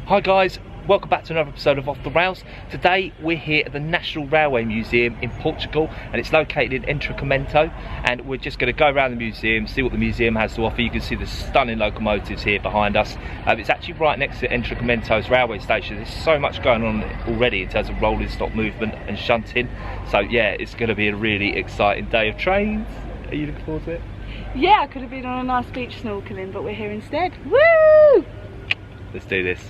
Hi guys, welcome back to another episode of Off the Rails. Today we're here at the National Railway Museum in Portugal, and it's located in Entretenimento, and we're just going to go around the museum, see what the museum has to offer. You can see the stunning locomotives here behind us. It's actually right next to Entretenimento's railway station. There's so much going on already in terms of rolling stock movement and shunting, so yeah, it's going to be a really exciting day of trains. Are you looking forward to it? Yeah, I could have been on a nice beach snorkeling, but we're here instead. Woo! Let's do this.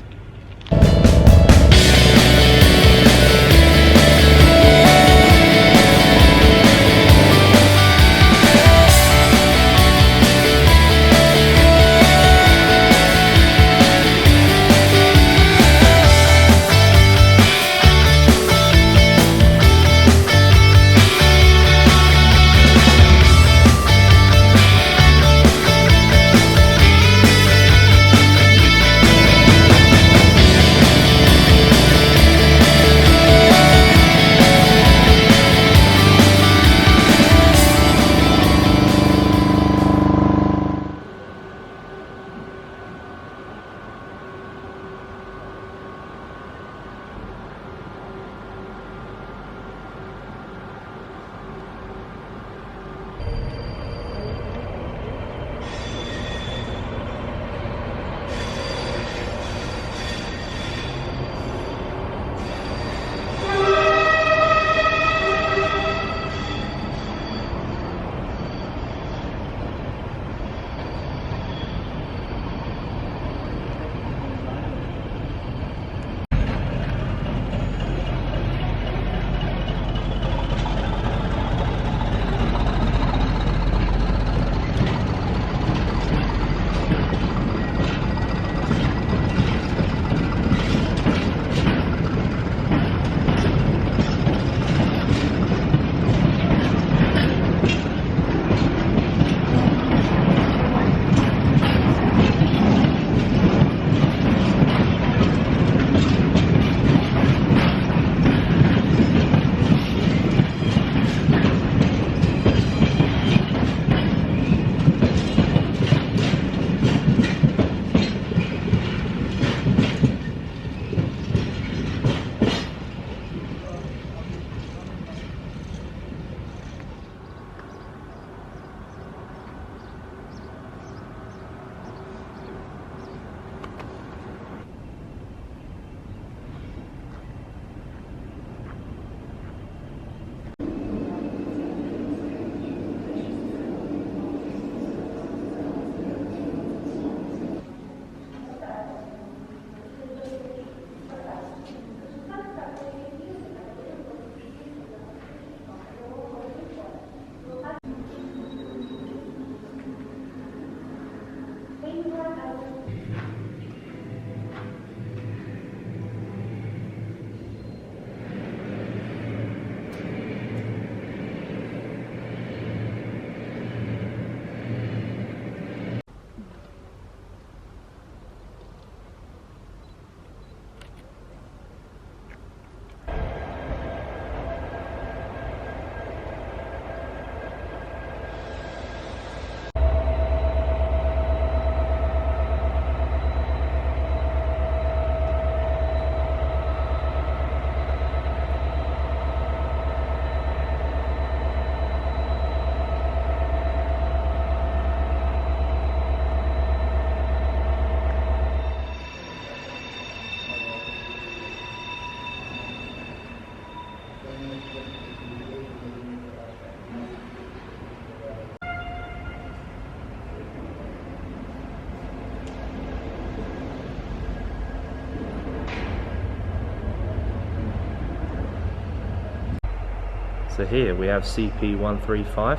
So here we have CP135.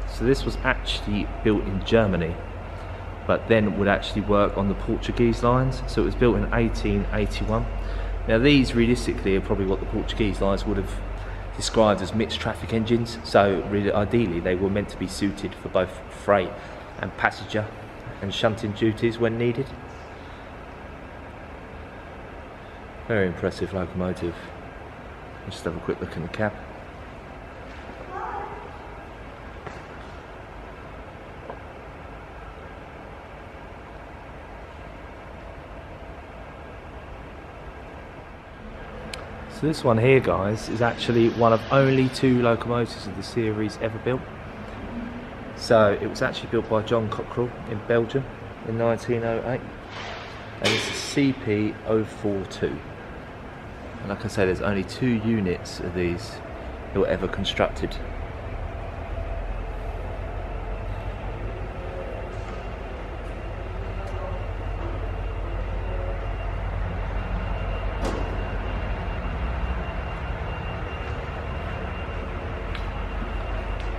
So this was actually built in Germany, but then would actually work on the Portuguese lines. So it was built in 1881. Now these realistically are probably what the Portuguese lines would have described as mixed traffic engines. So really ideally they were meant to be suited for both freight and passenger and shunting duties when needed. Very impressive locomotive. Just have a quick look in the cab. So this one here, guys, is actually one of only 2 locomotives of the series ever built. So it was actually built by John Cockerell in Belgium in 1908, and it's a CP042. And like I say, there's only 2 units of these that were ever constructed.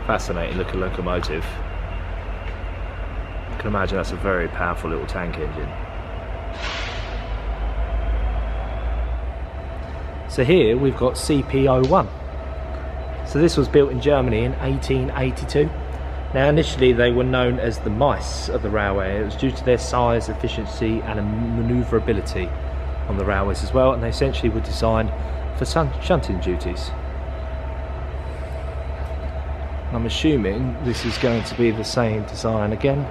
Fascinating looking locomotive. I can imagine that's a very powerful little tank engine. So here we've got CP01. So this was built in Germany in 1882. Now initially they were known as the mice of the railway. It was due to their size, efficiency and manoeuvrability on the railways as well, and they essentially were designed for shunting duties. I'm assuming this is going to be the same design again.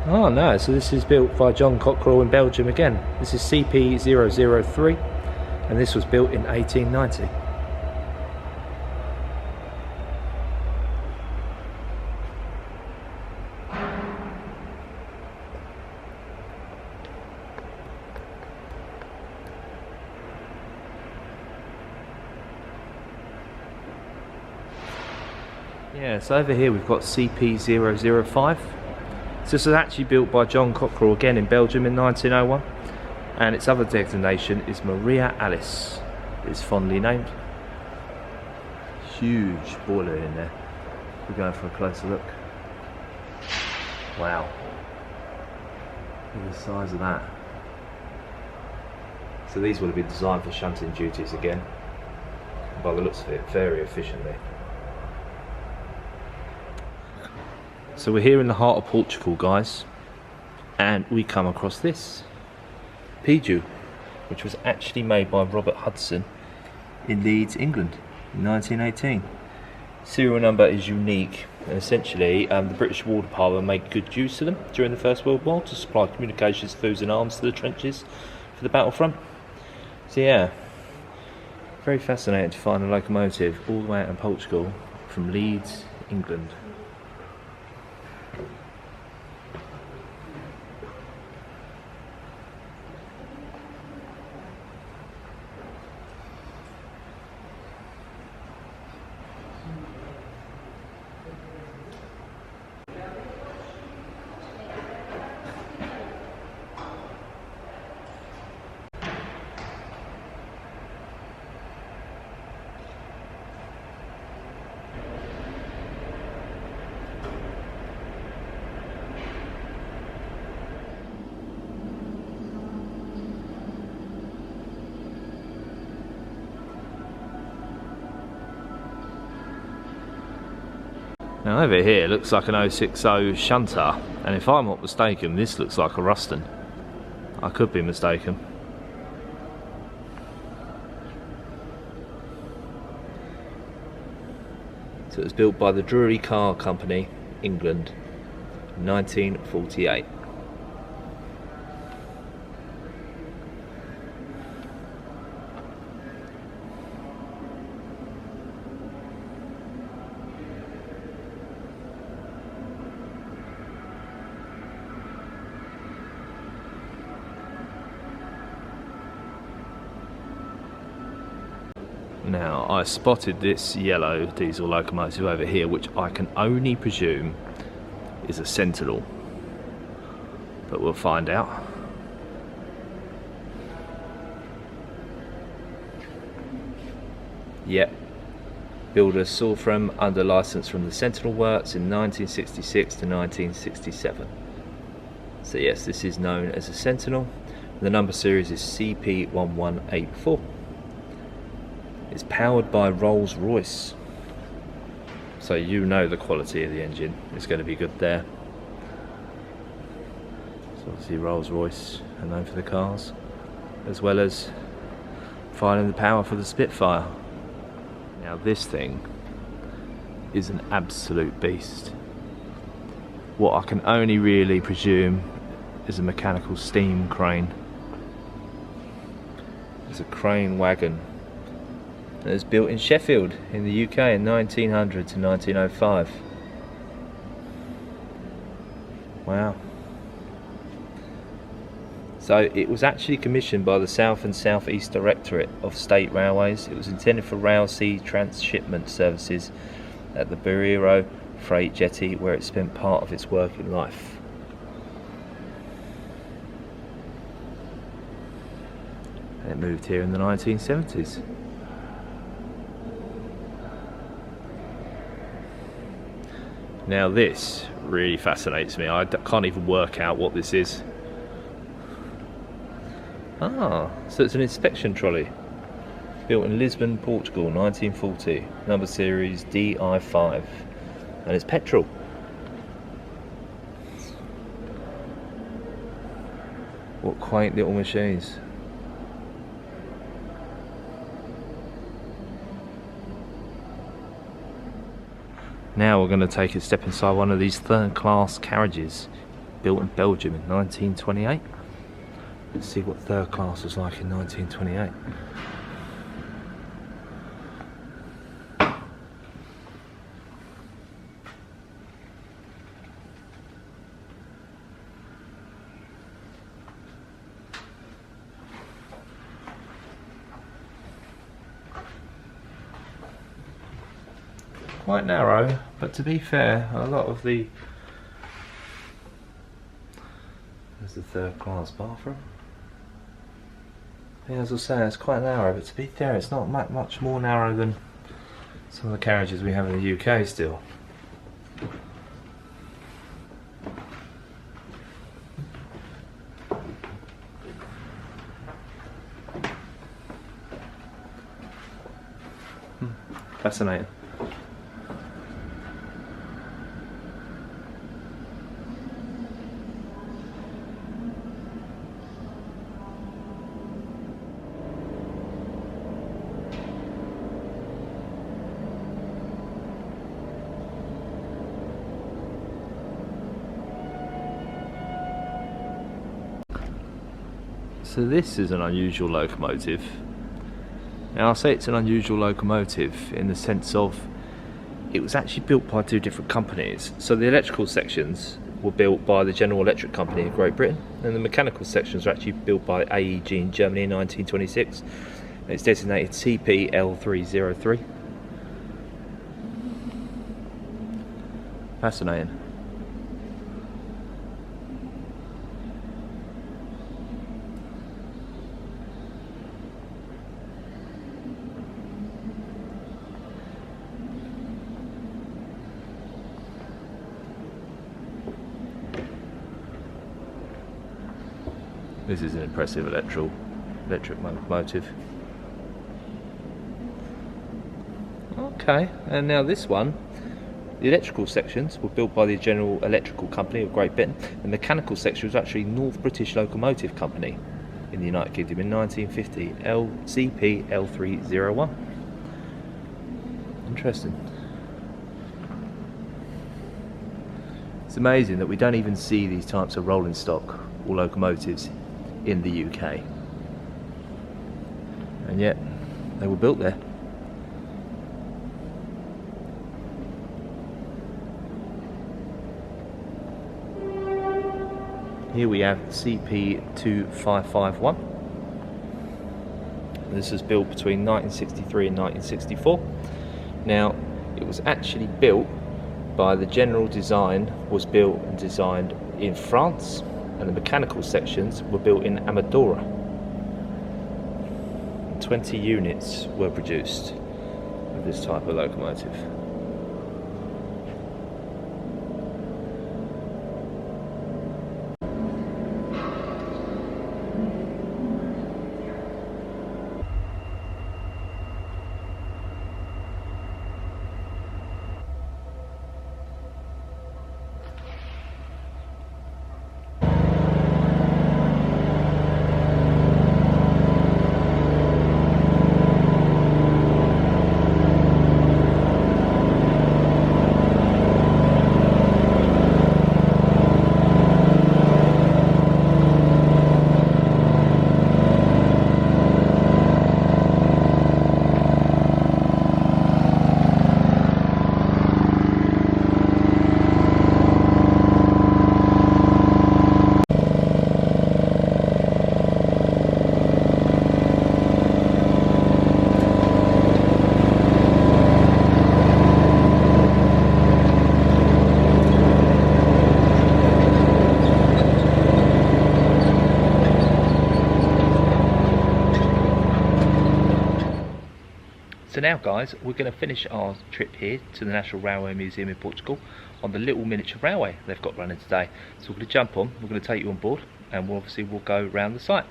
Oh no, so this is built by John Cockerell in Belgium again. This is CP003 and this was built in 1890. Yeah, so over here we've got CP005. So this was actually built by John Cockerell again in Belgium in 1901, and its other designation is Maria Alice. It's fondly named. Huge boiler in there. We're going for a closer look. Wow. Look at the size of that. So these would have been designed for shunting duties again. By the looks of it, very efficiently. So we're here in the heart of Portugal, guys, and we come across this Piju, which was actually made by Robert Hudson in Leeds, England in 1918. Serial number is unique, and essentially the British War Department made good use of them during the First World War to supply communications, food and arms to the trenches for the battlefront. So yeah, very fascinating to find a locomotive all the way out in Portugal from Leeds, England. Now over here it looks like an 060 shunter, and if I'm not mistaken this looks like a Ruston. I could be mistaken. So it was built by the Drury Car Company, England, 1948. Now, I spotted this yellow diesel locomotive over here, which I can only presume is a Sentinel, but we'll find out. Yep, builder Sulfram under licence from the Sentinel Works in 1966 to 1967. So yes, this is known as a Sentinel. The number series is CP1184. It's powered by Rolls-Royce, so you know the quality of the engine is going to be good there. So obviously Rolls-Royce are known for the cars, as well as providing the power for the Spitfire. Now this thing is an absolute beast. What I can only really presume is a mechanical steam crane It's a crane wagon. It was built in Sheffield in the UK in 1900 to 1905. Wow. So it was actually commissioned by the South and South East Directorate of State Railways. It was intended for rail sea transshipment services at the Bureau Freight Jetty, where it spent part of its working life. And it moved here in the 1970s. Now this really fascinates me. I can't even work out what this is. Ah, so it's an inspection trolley. Built in Lisbon, Portugal, 1940. Number series DI5. And it's petrol. What quaint little machines. Now we're going to take a step inside one of these third-class carriages built in Belgium in 1928. Let's see what third class was like in 1928. Quite narrow, but to be fair, a lot of the... There's the third class bathroom. Yeah, as I was saying, it's quite narrow, but to be fair, it's not much more narrow than some of the carriages we have in the UK still. Fascinating. So this is an unusual locomotive. Now I say it's an unusual locomotive in the sense of it was actually built by two different companies. So the electrical sections were built by the General Electric Company in Great Britain, and the mechanical sections were actually built by AEG in Germany in 1926. And it's designated CP-L303. Fascinating. This is an impressive electric locomotive. Okay, and now this one, the electrical sections were built by the General Electrical Company of Great Britain. The mechanical section was actually North British Locomotive Company in the United Kingdom in 1950, CP-L301. Interesting. It's amazing that we don't even see these types of rolling stock or locomotives in the UK, and yet they were built there. Here we have CP-2551. This was built between 1963 and 1964. Now it was actually built by the general design was built and designed in France, and the mechanical sections were built in Amadora. 20 units were produced of this type of locomotive. So now guys, we're going to finish our trip here to the National Railway Museum in Portugal on the little miniature railway they've got running today. So we're going to jump on, we're going to take you on board, and we'll go around the site.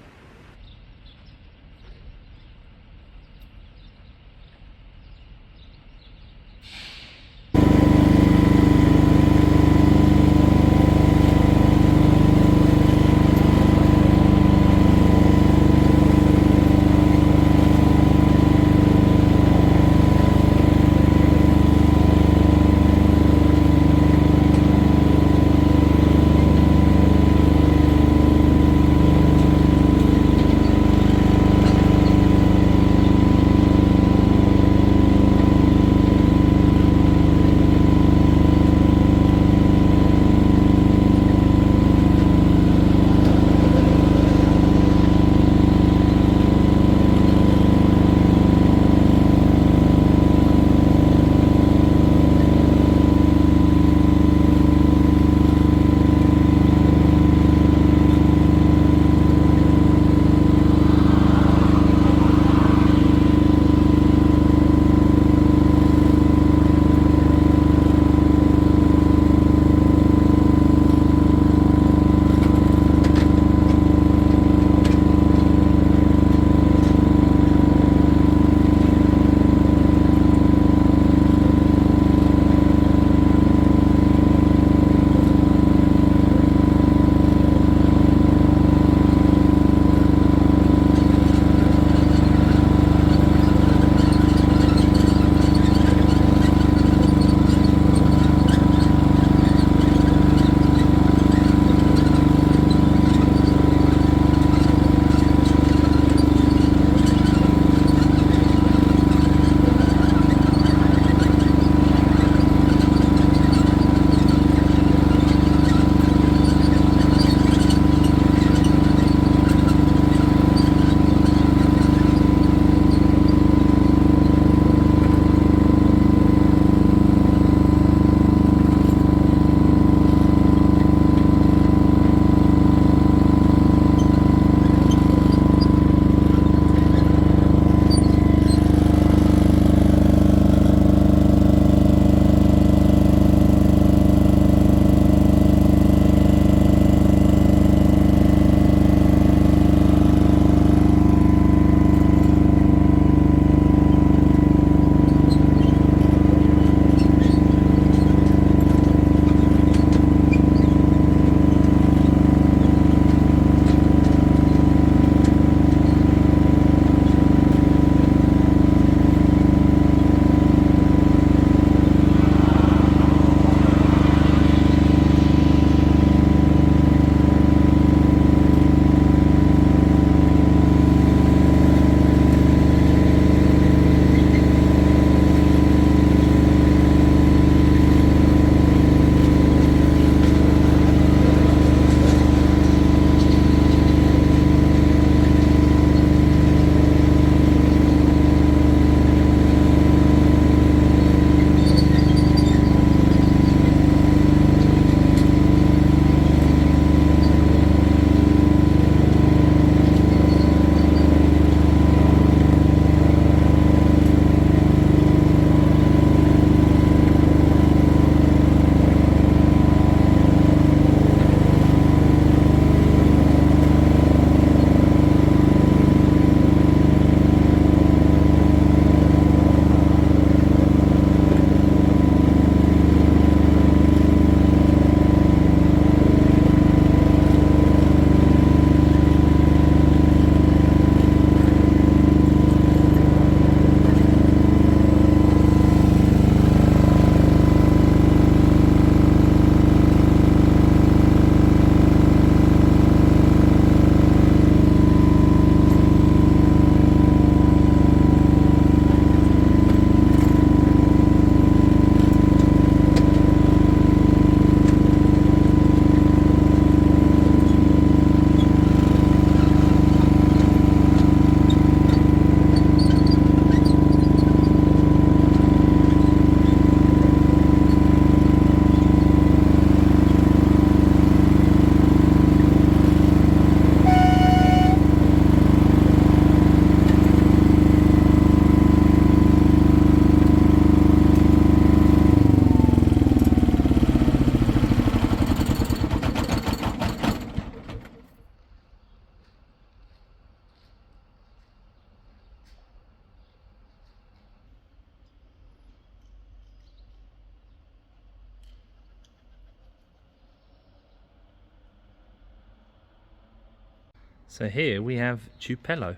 So here we have Tupelo.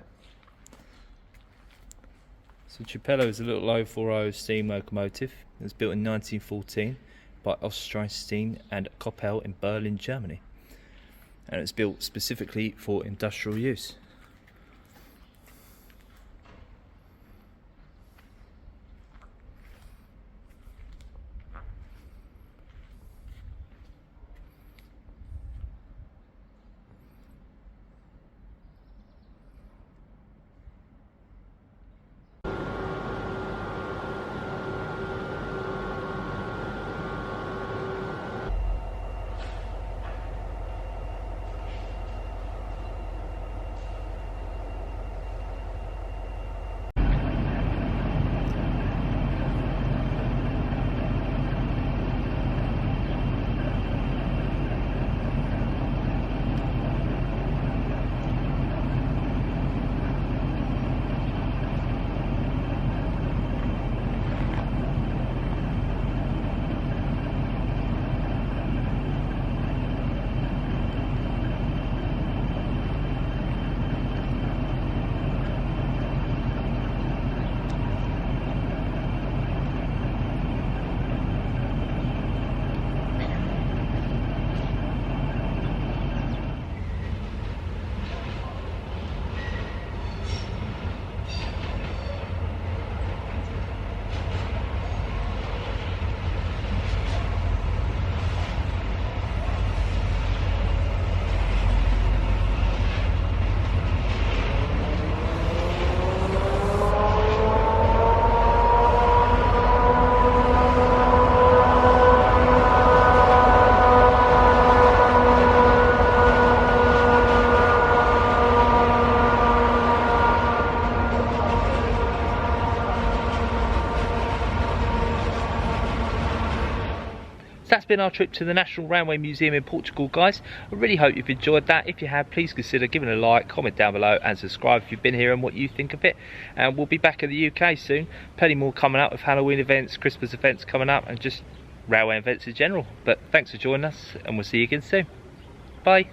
So Tupelo is a little low 4.0 steam locomotive. It was built in 1914 by Osterstein and Koppel in Berlin, Germany. And it's built specifically for industrial use. So that's been our trip to the National Railway Museum in Portugal, guys. I really hope you've enjoyed that. If you have, please consider giving a like, comment down below and subscribe if you've been here and what you think of it. And we'll be back in the UK soon. Plenty more coming up with Halloween events, Christmas events coming up, and just railway events in general. But thanks for joining us, and we'll see you again soon. Bye.